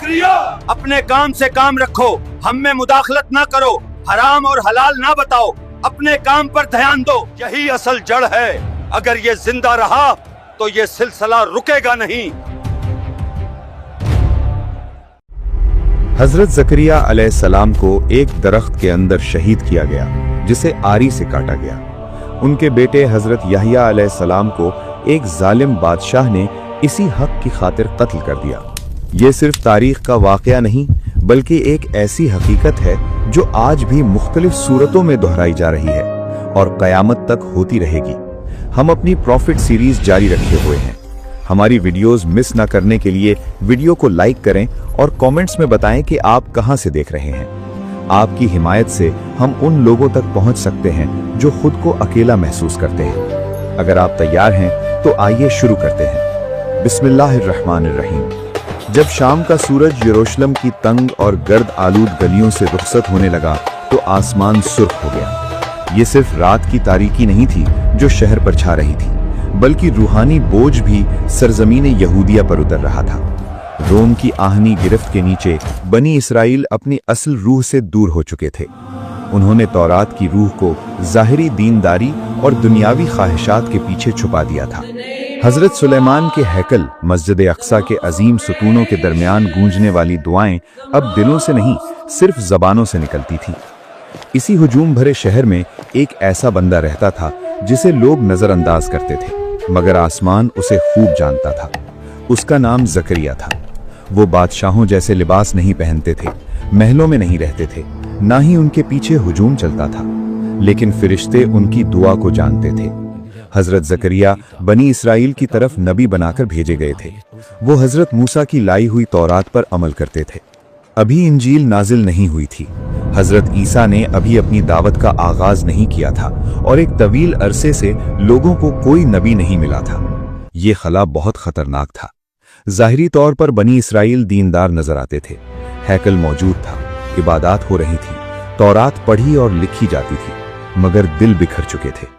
ज़करिया, अपने काम से काम रखो, हम में मुदाखलत ना करो, हराम और हलाल ना बताओ, अपने काम पर ध्यान दो, यही असल जड़ है। अगर ये जिंदा रहा तो ये सिलसिला रुकेगा नहीं। हजरत ज़करिया अलैहिस्सलाम को एक दरख्त के अंदर शहीद किया गया, जिसे आरी से काटा गया। उनके बेटे हजरत यहया अलैहिस्सलाम को एक जालिम बादशाह ने इसी हक की खातिर कत्ल कर दिया। ये सिर्फ तारीख का वाकया नहीं, बल्कि एक ऐसी हकीकत है जो आज भी मुख्तलिफ सूरतों में दोहराई जा रही है और क़यामत तक होती रहेगी। हम अपनी प्रॉफिट सीरीज जारी रखे हुए हैं। हमारी वीडियोस मिस न करने के लिए वीडियो को लाइक करें और कमेंट्स में बताएं कि आप कहां से देख रहे हैं। आपकी हिमायत से हम उन लोगों तक पहुंच सकते हैं जो खुद को अकेला महसूस करते हैं। अगर आप तैयार हैं तो आइए शुरू करते हैं। बिस्मिल्लाहिर्रहमानिर्रहीम। जब शाम का सूरज यरूशलेम की तंग और गर्द आलूद गलियों से रुखसत होने लगा तो आसमान सुर्ख हो गया। ये सिर्फ रात की तारीकी नहीं थी जो शहर पर छा रही थी, बल्कि रूहानी बोझ भी सरजमीन यहूदिया पर उतर रहा था। रोम की आहनी गिरफ्त के नीचे बनी इसराइल अपनी असल रूह से दूर हो चुके थे। उन्होंने तौरात की रूह को ज़ाहिरी दीनदारी और दुनियावी ख्वाहिशात के पीछे छुपा दिया था। हजरत सुलेमान के हैकल मस्जिद अक्सा के अजीम सुतूनों के दरमियान गूंजने वाली दुआएं अब दिलों से नहीं, सिर्फ ज़बानों से निकलती थीं। इसी हुजूम भरे शहर में एक ऐसा बंदा रहता था जिसे लोग नजरअंदाज करते थे, मगर आसमान उसे खूब जानता था। उसका नाम ज़करिया था। वो बादशाहों जैसे लिबास नहीं पहनते थे, महलों में नहीं रहते थे, ना ही उनके पीछे हुजूम चलता था, लेकिन फिरिश्ते उनकी दुआ को जानते थे। हजरत ज़करिया बनी इसराइल की तरफ नबी बनाकर भेजे गए थे। वो हजरत मूसा की लाई हुई तौरात पर अमल करते थे। अभी इंजील नाजिल नहीं हुई थी। हजरत ईसा ने अभी अपनी दावत का आगाज नहीं किया था और एक तवील अरसे से लोगों को कोई नबी नहीं मिला था। ये खला बहुत खतरनाक था। ज़ाहिरी तौर पर बनी इसराइल दीनदार नजर आते थे, हैकल मौजूद था, इबादत हो रही थी, तौरात पढ़ी और लिखी जाती थी, मगर दिल बिखर चुके थे।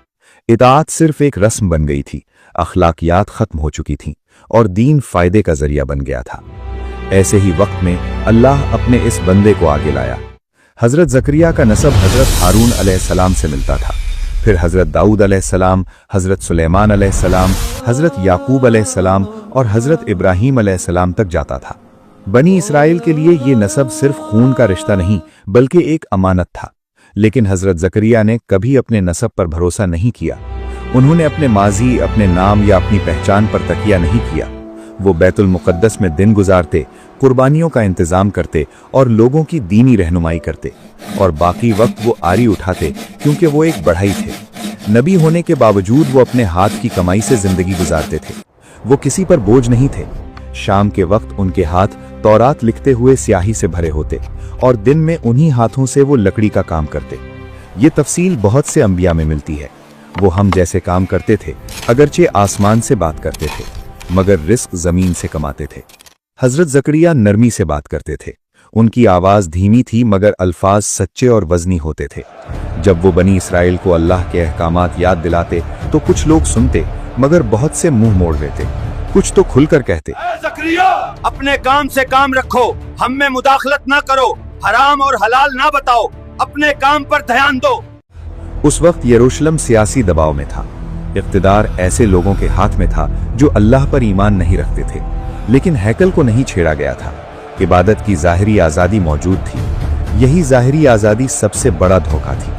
इताअत सिर्फ एक रस्म बन गई थी, अखलाकियात खत्म हो चुकी थीं और दीन फायदे का जरिया बन गया था। ऐसे ही वक्त में अल्लाह अपने इस बंदे को आगे लाया। हजरत ज़करिया का नसब हजरत हारून अलैहिस्सलाम से मिलता था, फिर हजरत दाऊद अलैहिस्सलाम, हजरत सुलेमान अलैहिस्सलाम, हजरत याकूब अलैहिस्सलाम और हजरत इब्राहीम अलैहिस्सलाम तक जाता था। बनी इसराइल के लिए ये नसब सिर्फ खून का रिश्ता नहीं, बल्कि एक अमानत था। लेकिन हजरत ज़करिया ने कभी अपने नसब पर भरोसा नहीं किया। उन्होंने अपने माजी, अपने नाम या अपनी पहचान पर तकिया नहीं किया। वो बैतुल मुक़द्दस में दिन गुजारते, कुर्बानियों का इंतजाम करते और लोगों की दीनी रहनुमाई करते, और बाकी वक्त वो आरी उठाते, क्योंकि वो एक बढ़ई थे। नबी होने के बावजूद वो अपने हाथ की कमाई से जिंदगी गुजारते थे। वो किसी पर बोझ नहीं थे। शाम के वक्त उनके हाथ तौरात लिखते हुए स्याही से भरे होते और दिन में उन्हीं हाथों से वो लकड़ी का काम करते। ये तफसील बहुत से अंबिया में मिलती है। वो हम जैसे काम करते थे, अगरचे आसमान से बात करते थे, मगर रिस्क जमीन से कमाते थे। हजरत ज़करिया नरमी से बात करते थे। उनकी आवाज धीमी थी, मगर अल्फाज सच्चे और वजनी होते थे। जब वो बनी इसराइल को अल्लाह के अहकामात याद दिलाते तो कुछ लोग सुनते, मगर बहुत से मुंह मोड़ लेते। कुछ तो खुलकर कहते, ज़करिया, अपने काम से काम रखो, हम में मुदाखलत ना करो, हराम और हलाल ना बताओ, अपने काम पर ध्यान दो। उस वक्त यरूशलेम सियासी दबाव में था। इख्तिदार ऐसे लोगों के हाथ में था जो अल्लाह पर ईमान नहीं रखते थे, लेकिन हैकल को नहीं छेड़ा गया था। इबादत की ज़ाहिरी आज़ादी मौजूद थी। यही ज़ाहिरी आज़ादी सबसे बड़ा धोखा थी।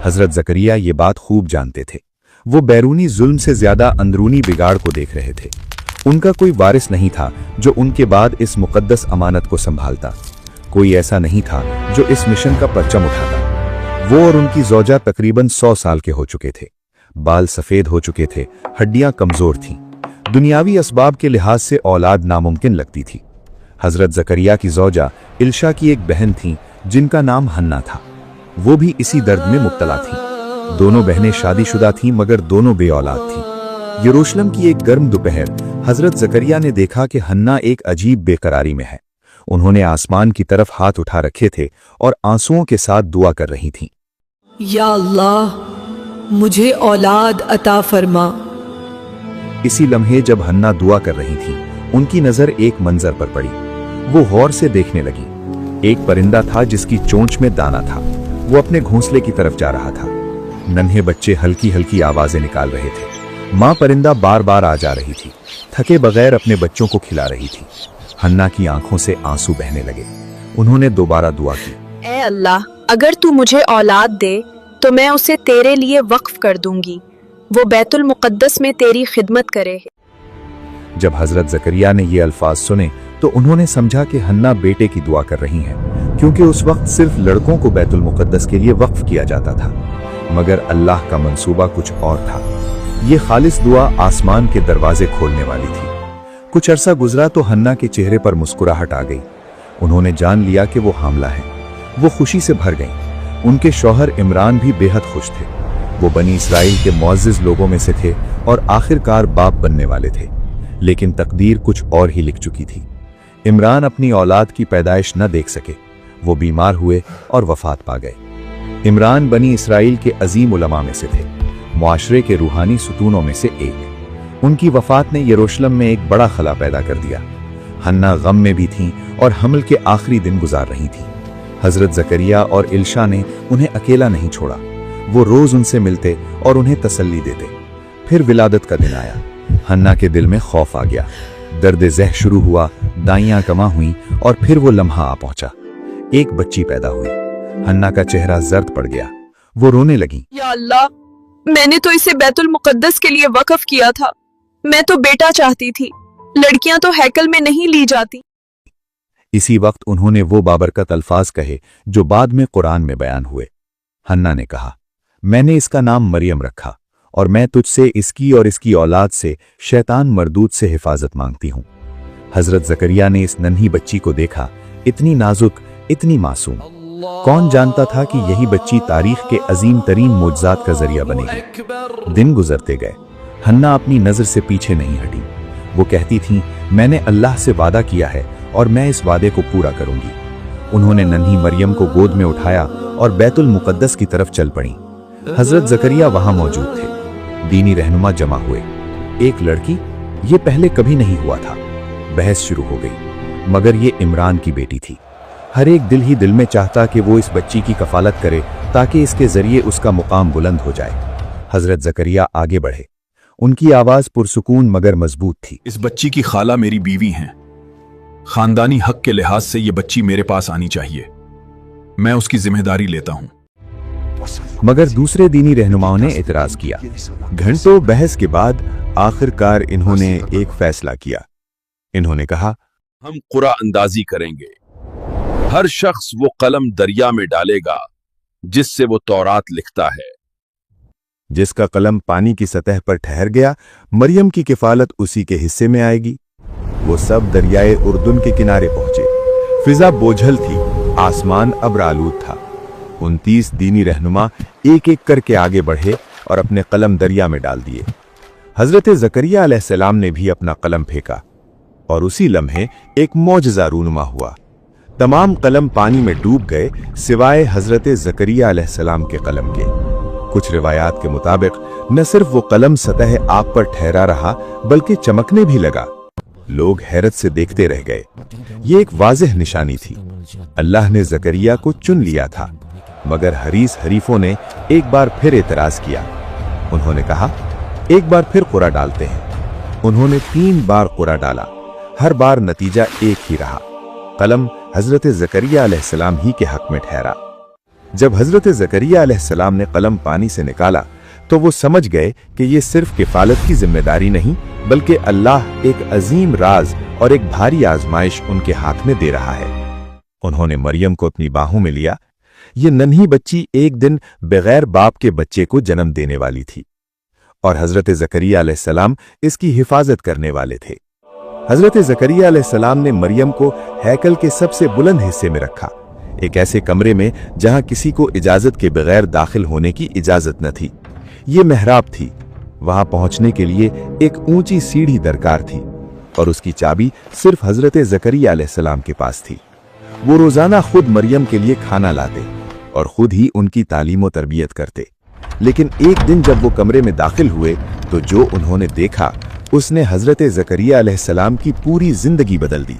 हजरत ज़करिया ये बात खूब जानते थे। वो बैरूनी जुल्म से ज्यादा अंदरूनी बिगाड़ को देख रहे थे। उनका कोई वारिस नहीं था जो उनके बाद इस मुकद्दस अमानत को संभालता। कोई ऐसा नहीं था जो इस मिशन का परचम उठाता। वो और उनकी ज़ौजा तकरीबन 100 साल के हो चुके थे। बाल सफेद हो चुके थे, हड्डियां कमजोर थीं। दुनियावी असबाब के लिहाज से औलाद नामुमकिन लगती थी। हजरत ज़करिया की ज़ौजा इल्शा की एक बहन थी जिनका नाम हन्ना था। वो भी इसी दर्द में मुब्तला थी। दोनों बहनें शादीशुदा थीं, मगर दोनों बे औलाद थीं। यरूशलेम की एक गर्म दोपहर हजरत ज़करिया ने देखा कि हन्ना एक अजीब बेकरारी में है। उन्होंने आसमान की तरफ हाथ उठा रखे थे और आंसुओं के साथ दुआ कर रही थीं। या अल्लाह, मुझे औलाद अता फरमा। इसी लम्हे जब हन्ना दुआ कर रही थी, उनकी नजर एक मंजर पर पड़ी। वो गौर से देखने लगी। एक परिंदा था जिसकी चोंच में दाना था। वो अपने घोंसले की तरफ जा रहा था। नन्हे बच्चे हल्की हल्की आवाजें निकाल रहे थे। माँ परिंदा बार बार आ जा रही थी, थके बगैर अपने बच्चों को खिला रही थी। हन्ना की आंखों से आंसू बहने लगे। उन्होंने दोबारा दुआ की, ऐ अल्लाह, अगर तू मुझे औलाद दे तो मैं उसे तेरे लिए वक्फ कर दूंगी, वो बैतुल मुक़द्दस में तेरी खिदमत करे। जब हजरत जकरिया ने ये अल्फाज सुने तो उन्होंने समझा कि हन्ना बेटे की दुआ कर रही हैं, क्योंकि उस वक्त सिर्फ लड़कों को बैतुल मुक़द्दस के लिए वक्फ किया जाता था। मगर अल्लाह का मंसूबा कुछ और था। ये खालिस दुआ आसमान के दरवाजे खोलने वाली थी। कुछ अरसा गुजरा तो हन्ना के चेहरे पर मुस्कुराहट आ गई। उन्होंने जान लिया कि वो हामला है। वो खुशी से भर गईं। उनके शौहर इमरान भी बेहद खुश थे। वो बनी इसराइल के मुअज़्ज़िज़ लोगों में से थे और आखिरकार बाप बनने वाले थे। लेकिन तकदीर कुछ और ही लिख चुकी थी। इमरान अपनी औलाद की पैदाइश न देख सके। वो बीमार हुए और वफात पा गए। इमरान बनी इसराइल के अजीम उलमा में से थे, मुआशरे के रूहानी सुतूनों में से एक। उनकी वफात ने यरूशलेम में एक बड़ा खला पैदा कर दिया। हन्ना गम में भी थीं और हमल के आखिरी दिन गुजार रही थीं। हजरत जकरिया और इल्शा ने उन्हें अकेला नहीं छोड़ा। वो रोज उनसे मिलते और उन्हें तसल्ली देते। फिर विलादत का दिन आया। हन्ना के दिल में खौफ आ गया। दर्द ज़ह शुरू हुआ, दाइयां कमा हुई और फिर वो लम्हा आ पहुंचा। एक बच्ची पैदा हुई। हन्ना का चेहरा जर्द पड़ गया। वो रोने लगी, या अल्लाह, मैंने तो इसे बैतुल मुक़द्दस के लिए वक्फ किया था। मैं तो बेटा चाहती थी, लड़कियां तो हैकल में नहीं ली जाती। इसी वक्त उन्होंने वो बाबरकत अल्फाज कहे जो बाद में कुरान में बयान हुए। हन्ना ने कहा, मैंने इसका नाम मरियम रखा और मैं तुझसे इसकी और इसकी औलाद से शैतान मरदूद से हिफाजत मांगती हूं। हजरत जकरिया ने इस नन्ही बच्ची को देखा, इतनी नाजुक, इतनी मासूम। कौन जानता था कि यही बच्ची तारीख के अजीम तरीन मोजज़ात का जरिया बनेगी। दिन गुजरते गए। हन्ना अपनी नजर से पीछे नहीं हटी। वो कहती थीं, मैंने अल्लाह से वादा किया है और मैं इस वादे को पूरा करूंगी। उन्होंने नन्ही मरियम को गोद में उठाया और बैतुल मुक़द्दस की तरफ चल पड़ी। हजरत जकरिया वहां मौजूद थे। दीनी रहनुमा जमा हुए। एक लड़की, ये पहले कभी नहीं हुआ था। बहस शुरू हो गई, मगर ये इमरान की बेटी थी। हर एक दिल ही दिल में चाहता कि वो इस बच्ची की कफालत करे ताकि इसके जरिए उसका मुकाम बुलंद हो जाए। हजरत जकरिया आगे बढ़े। उनकी आवाज पुरसुकून मगर मजबूत थी। इस बच्ची की खाला मेरी बीवी हैं। खानदानी हक के लिहाज से ये बच्ची मेरे पास आनी चाहिए। मैं उसकी जिम्मेदारी लेता हूं। मगर दूसरे दीनी रहनुमाओं ने इतराज किया। घंटों बहस के बाद आखिरकार इन्होंने एक फैसला किया। इन्होंने कहा, हम कुरा अंदाजी करेंगे। हर शख्स वो कलम दरिया में डालेगा जिससे वो तौरात लिखता है। जिसका कलम पानी की सतह पर ठहर गया, मरियम की किफालत उसी के हिस्से में आएगी। वो सब दरियाए उर्दुन के किनारे पहुंचे। फिजा बोझल थी, आसमान अब्रालूद था। 29 दीनी रहनुमा एक एक करके आगे बढ़े और अपने कलम दरिया में डाल दिए। हजरत जकरिया अलैहिस्सलाम ने भी अपना कलम फेंका और उसी लम्हे एक मौजज़ा रूनुमा हुआ। तमाम कलम पानी में डूब गए सिवाय हजरत जकरिया अलैहिस्सलाम के कलम के। कुछ रिवायात के मुताबिक न सिर्फ वो कलम सतह आग पर ठहरा रहा बल्कि चमकने भी लगा। लोग हैरत से देखते रह गए। ये एक वाज़ेह निशानी थी। अल्लाह ने जकरिया को चुन लिया था। मगर हरीस हरीफों ने एक बार फिर एतराज किया। उन्होंने कहा, एक बार फिर कुरा डालते हैं। उन्होंने 3 बार कुरा डाला। हर बार नतीजा एक ही रहा। कलम हजरत जकरिया अलैहिस्सलाम ही के हक में ठहरा। जब हजरत जकरिया अलैहिस्सलाम ने कलम पानी से निकाला तो वो समझ गए कि ये सिर्फ किफालत की जिम्मेदारी नहीं बल्कि अल्लाह एक अजीम राज और एक भारी आजमाइश उनके हाथ में दे रहा है। उन्होंने मरियम को अपनी बाहों में लिया। ये नन्ही बच्ची एक दिन बगैर बाप के बच्चे को जन्म देने वाली थी और हजरत जकरिया अलैहिस्सलाम इसकी हिफाजत करने वाले थे। हजरत जकरिया अलैहिस्सलाम ने मरियम को हैकल के सबसे बुलंद हिस्से में रखा, एक ऐसे कमरे में जहां किसी को इजाजत के बगैर दाखिल होने की इजाजत न थी। ये मेहराब थी। वहां पहुंचने के लिए एक ऊंची सीढ़ी दरकार थी और उसकी चाबी सिर्फ हजरत जकरिया अलैहिस्सलाम के पास थी। वो रोजाना खुद मरियम के लिए खाना लाते और खुद ही उनकी तालीम और तरबियत करते। लेकिन एक दिन जब वो कमरे में दाखिल हुए तो जो उन्होंने देखा उसने हजरत जकरिया अलैहिस्सलाम की पूरी जिंदगी बदल दी।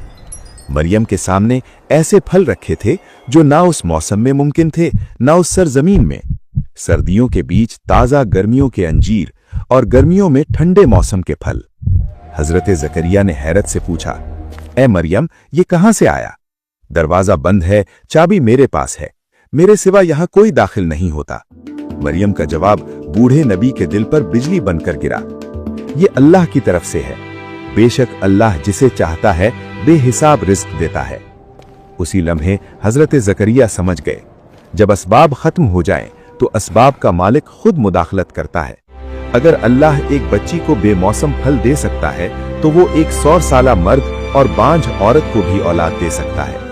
मरियम के सामने ऐसे फल रखे थे जो ना उस मौसम में मुमकिन थे, ना उस सरजमीन में। सर्दियों के बीच ताजा गर्मियों के अंजीर और गर्मियों में ठंडे मौसम के फल। हजरत जकरिया ने हैरत से पूछा, ए मरियम, ये कहां से आया? दरवाजा बंद है, चाबी मेरे पास है, मेरे सिवा यहां कोई दाखिल नहीं होता। मरियम का जवाब बूढ़े नबी के दिल पर बिजली बनकर गिरा। ये अल्लाह की तरफ से है, बेशक अल्लाह जिसे चाहता है बेहिसाब रिज्क देता है। उसी लम्हे हजरत जकरिया समझ गए, जब असबाब खत्म हो जाएं तो असबाब का मालिक खुद मुदाखलत करता है। अगर अल्लाह एक बच्ची को बेमौसम फल दे सकता है तो वो एक 100 साला मर्द और बांझ औरत को भी औलाद दे सकता है।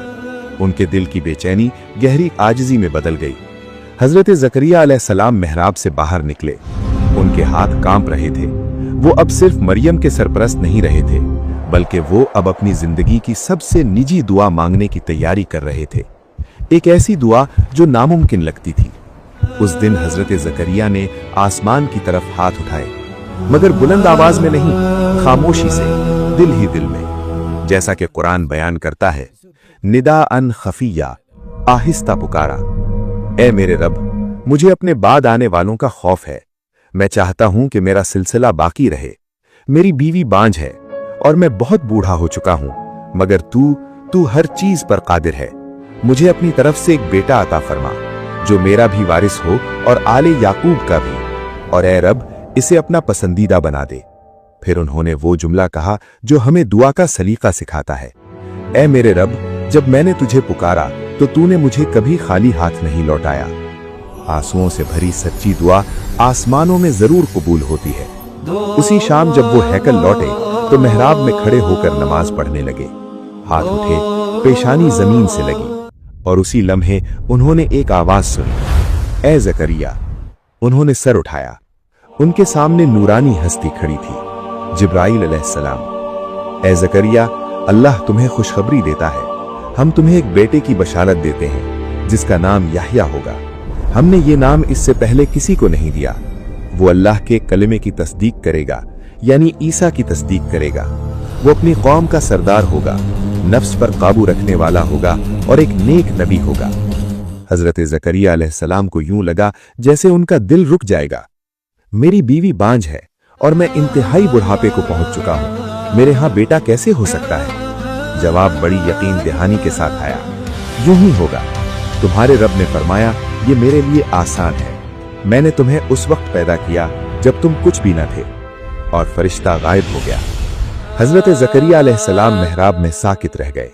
उनके दिल की बेचैनी गहरी आजिज़ी में बदल गई। हजरत जकरिया अलैहिस्सलाम मेहराब से बाहर निकले। उनके हाथ कांप रहे थे। वो अब सिर्फ मरियम के सरपरस्त नहीं रहे थे, बल्कि वो अब अपनी जिंदगी की सबसे निजी दुआ मांगने की तैयारी कर रहे थे। एक ऐसी दुआ जो नामुमकिन लगती थी। उस दिन हजरत जकरिया ने आसमान की तरफ हाथ उठाए, मगर बुलंद आवाज में नहीं, खामोशी से, दिल ही दिल में। जैसा कि कुरान बयान करता है, निदा अन खफिया, आहिस्ता पुकारा, ए मेरे रब, मुझे अपने बाद आने वालों का खौफ है। मैं चाहता हूं कि मेरा सिलसिला बाकी रहे। मेरी बीवी बांझ है और मैं बहुत बूढ़ा हो चुका हूं, मगर तू हर चीज पर कादिर है। मुझे अपनी तरफ से एक बेटा अता फरमा, जो मेरा भी वारिस हो और आले याकूब का भी, और ए रब, इसे अपना पसंदीदा बना दे। फिर उन्होंने वो जुमला कहा जो हमें दुआ का सलीका सिखाता है, ए मेरे रब, जब मैंने तुझे पुकारा तो तूने मुझे कभी खाली हाथ नहीं लौटाया। आंसुओं से भरी सच्ची दुआ आसमानों में जरूर कबूल होती है। उसी शाम जब वो हैकल लौटे तो मेहराब में खड़े होकर नमाज पढ़ने लगे। हाथ उठे, पेशानी जमीन से लगी, और उसी लम्हे उन्होंने एक आवाज सुनी, ए जकरिया। उन्होंने सर उठाया। उनके सामने नूरानी हस्ती खड़ी थी, जिब्राइल अलैहिस्सलाम। ए जकरिया, अल्लाह तुम्हें खुशखबरी देता है। हम तुम्हें एक बेटे की बशारत देते हैं, जिसका नाम याह्या होगा। हमने ये नाम इससे पहले किसी को नहीं दिया। वो अल्लाह के कलमे की तस्दीक करेगा, यानी ईसा की तस्दीक करेगा। वो अपनी कौम का सरदार होगा, नफ्स पर काबू रखने वाला होगा और एक नेक नबी होगा। हजरत जकरिया अलैहिस्सलाम को यूं लगा जैसे उनका दिल रुक जाएगा। मेरी बीवी बांझ है और मैं इंतहाई बुढ़ापे को पहुंच चुका हूं, मेरे यहां बेटा कैसे हो सकता है? जवाब बड़ी यकीन दहानी के साथ आया, यूं ही होगा। तुम्हारे रब ने फरमाया, ये मेरे लिए आसान है। मैंने तुम्हें उस वक्त पैदा किया जब तुम कुछ भी न थे। और फरिश्ता गायब हो गया। हजरत जकरिया अलैहिस्सलाम मेहराब में साकित रह गए।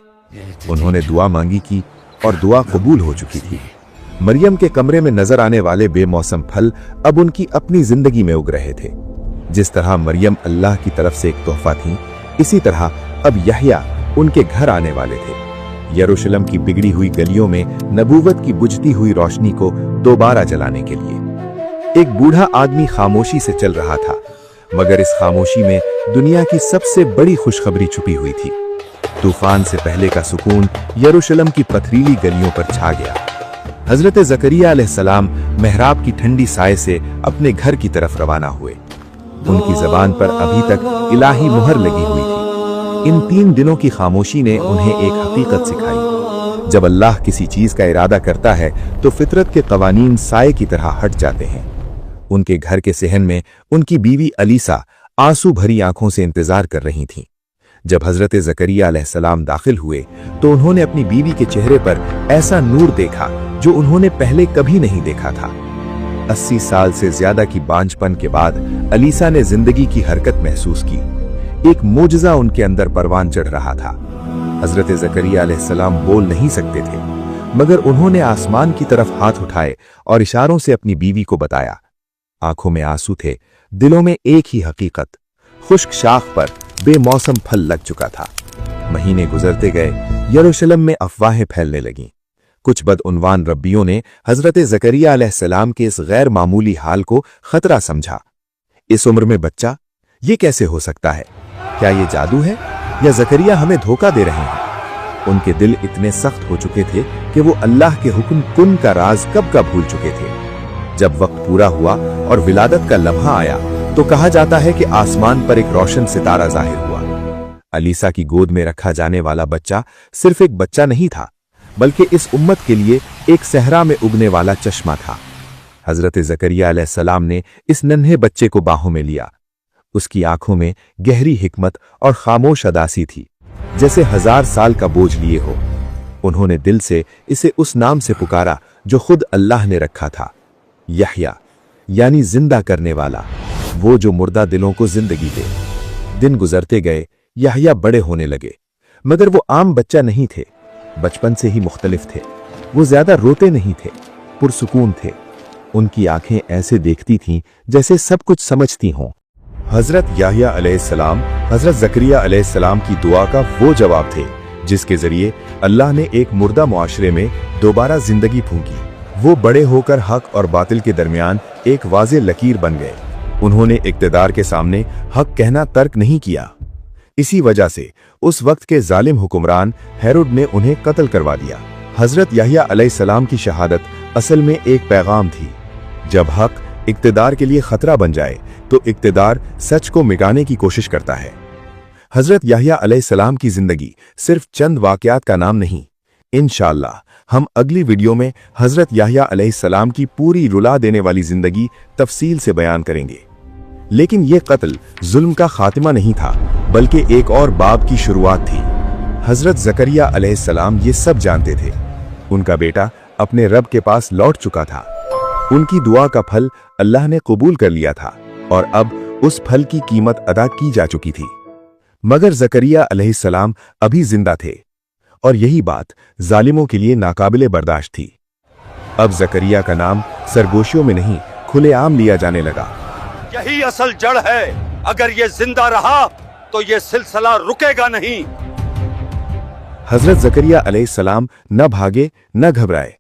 उन्होंने दुआ मांगी की और दुआ कबूल हो चुकी थी। मरियम के कमरे में नजर आने वाले बेमौसम फल अब उनकी अपनी जिंदगी में उग रहे थे। जिस तरह मरियम अल्लाह की तरफ से एक तोहफा थी, इसी तरह अब याह्या उनके घर आने वाले थे। यरूशलेम की बिगड़ी हुई गलियों में नबूवत की बुझती हुई रोशनी को दोबारा जलाने के लिए। एक बूढ़ा आदमी खामोशी से चल रहा था, मगर इस खामोशी में दुनिया की सबसे बड़ी खुशखबरी छुपी हुई थी। तूफान से पहले का सुकून यरूशलेम की पथरीली गलियों पर छा गया। हजरत जकरिया अलैहिस्सलाम मेहराब की ठंडी साए से अपने घर की तरफ रवाना हुए। उनकी जबान पर अभी तक इलाही मुहर लगी हुई थी। इन 3 दिनों की खामोशी ने उन्हें एक हकीकत सिखाई। जब अल्लाह किसी चीज का इरादा करता है तो फितरत के कवानीन साए की तरह हट जाते हैं। उनके घर के सेहन में उनकी बीवी अलीसा आंसू भरी आंखों से इंतजार कर रही थीं। जब हजरत जकरिया अलैहिस्सलाम दाखिल हुए तो उन्होंने अपनी बीवी के चेहरे पर ऐसा नूर देखा जो उन्होंने पहले कभी नहीं देखा था। 80 साल से ज्यादा की बांझपन के बाद अलीसा ने जिंदगी की हरकत महसूस की। एक मोजज़ा उनके अंदर परवान चढ़ रहा था। हजरत जकरिया अलैहिस्सलाम बोल नहीं सकते थे, मगर उन्होंने आसमान की तरफ हाथ उठाए और इशारों से अपनी बीवी को बताया। आंखों में आंसू थे, दिलों में एक ही हकीकत। खुश्क शाख पर बेमौसम फल लग चुका था। महीने गुजरते गए, यरूशलेम में अफवाहें फैलने लगीं। कुछ बदउनवान रब्बियों ने हजरत जकरिया अलैहिस्सलाम के इस गैर मामूली हाल को खतरा समझा। इस उम्र में बच्चा, ये कैसे हो सकता है? क्या ये जादू है या जकरिया हमें धोखा दे रहे हैं? उनके दिल इतने सख्त हो चुके थे कि वो अल्लाह के हुक्म कुन का राज कब का भूल चुके थे। जब वक्त पूरा हुआ और विलादत का लम्हा आया तो कहा जाता है कि आसमान पर एक रोशन सितारा जाहिर हुआ। अलीसा की गोद में रखा जाने वाला बच्चा सिर्फ एक बच्चा नहीं था, बल्कि इस उम्मत के लिए एक सहरा में उगने वाला चश्मा था। हजरत जकरिया अलैहिस्सलाम ने इस नन्हे बच्चे को बाहों में लिया। उसकी आंखों में गहरी हिकमत और खामोश अदासी थी, जैसे 1000 साल का बोझ लिए हो। उन्होंने दिल से इसे उस नाम से पुकारा जो खुद अल्लाह ने रखा था, यहया, यानी जिंदा करने वाला, वो जो मुर्दा दिलों को जिंदगी दे। दिन गुजरते गए, यहया बड़े होने लगे, मगर वो आम बच्चा नहीं थे। बचपन से ही मुख्तलिफ थे। वो ज्यादा रोते नहीं थे, पुरसुकून थे। उनकी आंखें ऐसे देखती थीं जैसे सब कुछ समझती हों। हजरत याहया अलैहिस्सलाम हजरत जकरिया अलैहिस्सलाम की दुआ का वो जवाब थे जिसके जरिए अल्लाह ने एक मुर्दा मुआशरे में दोबारा जिंदगी फूंकी। वो बड़े होकर हक और बातिल के दरमियान एक वाज़े लकीर बन गए। उन्होंने इक्तदार के सामने हक कहना तर्क नहीं किया। इसी वजह से उस वक्त के जालिम हुक्मरान हेरोड ने उन्हें कत्ल करवा दिया। हजरत याहया अलैहिस्सलाम की शहादत असल में एक पैगाम थी। जब हक इक्तदार के लिए खतरा बन जाए तो इक्तदार सच को मिटाने की कोशिश करता है। हजरत याहया अलैहिस्सलाम की जिंदगी सिर्फ चंद वाकयात का नाम नहीं। इंशाअल्लाह हम अगली वीडियो में हजरत याहया अलैहिस्सलाम की पूरी रुला देने वाली जिंदगी तफसील से बयान करेंगे। लेकिन यह कत्ल जुल्म का खात्मा नहीं था, बल्कि एक और बाब की शुरुआत थी। हजरत जकरिया अलैहिस्सलाम ये सब जानते थे। उनका बेटा अपने रब के पास लौट चुका था। उनकी दुआ का फल अल्लाह ने कबूल कर लिया था और अब उस फल की कीमत अदा की जा चुकी थी। मगर जकरिया अलैहिस्सलाम अभी जिंदा थे और यही बात जालिमों के लिए नाकाबिले बर्दाश्त थी। अब जकरिया का नाम सरगोशियों में नहीं, खुलेआम लिया जाने लगा। यही असल जड़ है। अगर ये जिंदा रहा तो ये सिलसिला रुकेगा नहीं। हजरत जकरिया अलैहिस्सलाम न भागे न घबराए।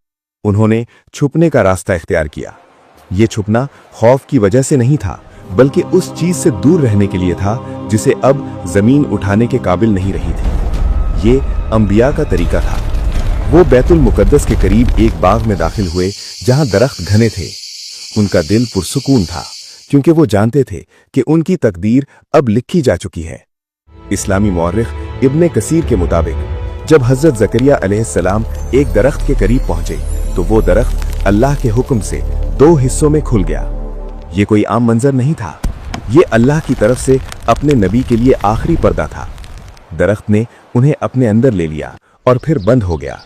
उन्होंने छुपने का रास्ता इख्तियार किया। ये छुपना खौफ की वजह से नहीं था, बल्कि उस चीज से दूर रहने के लिए था जिसे अब जमीन उठाने के काबिल नहीं रही थी। ये अंबिया का तरीका था। वो बैतुल मुकद्दस के करीब एक बाग में दाखिल हुए जहां दरख्त घने थे। उनका दिल पुरसुकून था, क्योंकि वो जानते थे कि उनकी तकदीर अब लिखी जा चुकी है। इस्लामी मौर्रिख इब्ने कसीर के मुताबिक जब हजरत जकरिया अलैहिस्सलाम एक दरख्त के करीब पहुंचे तो वो दरख्त अल्लाह के हुक्म से 2 हिस्सों में खुल गया। ये कोई आम मंजर नहीं था। ये अल्लाह की तरफ से अपने नबी के लिए आखिरी पर्दा था। दरख्त ने उन्हें अपने अंदर ले लिया और फिर बंद हो गया।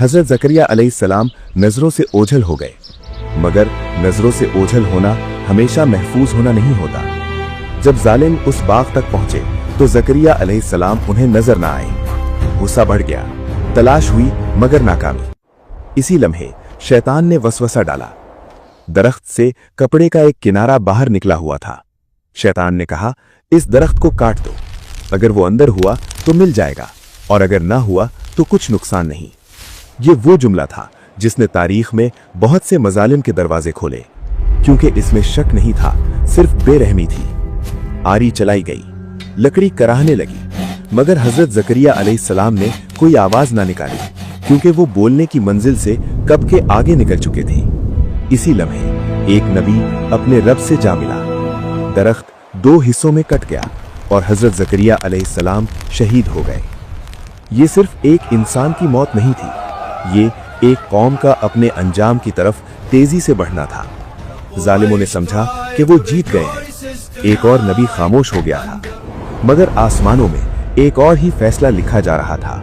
हजरत जकरिया अलैहिस्सलाम नजरों से ओझल हो गए। मगर नजरों से ओझल होना हमेशा महफूज होना नहीं होता। जब जालिम उस बाग तक पहुंचे तो जकरिया अलैहिस्सलाम उन्हें नजर ना आए। गुस्सा बढ़ गया। तलाश हुई मगर नाकामी। इसी लम्हे शैतान ने वसवसा डाला। दरख्त से कपड़े का एक किनारा बाहर निकला हुआ था। शैतान ने कहा, इस दरख्त को काट दो। अगर वो अंदर हुआ तो मिल जाएगा और अगर ना हुआ तो कुछ नुकसान नहीं। ये वो जुमला था जिसने तारीख में बहुत से मजालिम के दरवाजे खोले, क्योंकि इसमें शक नहीं था, सिर्फ बेरहमी थी। आरी चलाई गई, लकड़ी कराहने लगी, मगर हजरत जकरिया अलैहिस्सलाम ने कोई आवाज ना निकाली, क्योंकि वो बोलने की मंजिल से कब के आगे निकल चुके थे। इसी लम्हे एक नबी अपने रब से जा मिला। दरख्त 2 हिस्सों में कट गया और हजरत जकरिया अलैहिस्सलाम शहीद हो गए। ये सिर्फ एक इंसान की मौत नहीं थी, ये एक कौम का अपने अंजाम की तरफ तेजी से बढ़ना था। जालिमों ने समझा कि वो जीत गए हैं। एक और नबी खामोश हो गया था, मगर आसमानों में एक और ही फैसला लिखा जा रहा था।